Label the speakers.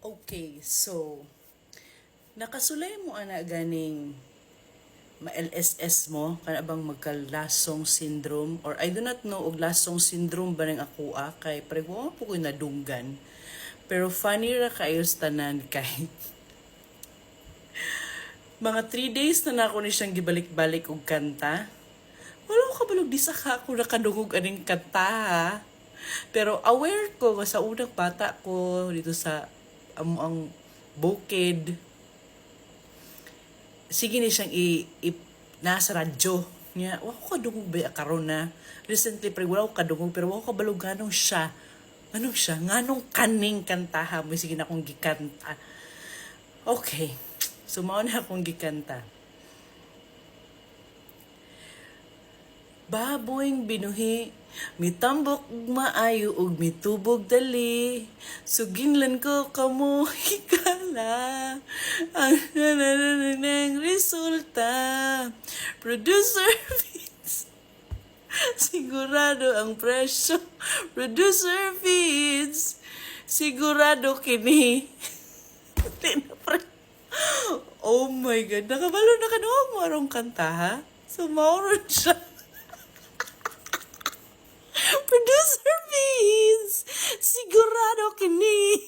Speaker 1: Okay, so nakasulay mo ana ganing ma-LSS mo kana bang magka-lasong syndrome or I do not know og lasong syndrome ba ning akoa kay prego po ko nadunggan. Pero funny ra kayo sa tanan kay mga 3 days na nako ni siyang gibalik-balik og kanta. Wala ko kabalog di sa ka ako nakadungog aning kanta ha. Pero aware ko nga sa unang bata ko dito sa ang bukid. Sige ni siyang nasa radyo niya. Wala ko kadungog ba karon na. Recently pre wala ko kadungog pero wala ko kabalog ganong siya. Anong siya? Nganong kaning kantaha mo sige na akong gikanta. Okay. So mao na akong gikanta. Baboyng binuhi, mitambok maayo ug mitubog dali. Suginlan ko kamo hikala. Ang nananang resulta. Producer feeds. Sigurado ang presyo. Producer feeds. Sigurado kini. Oh my God. Nakabalo na kanuha mo arong kanta ha? So mauron siya. Producer feeds. Sigurado kini.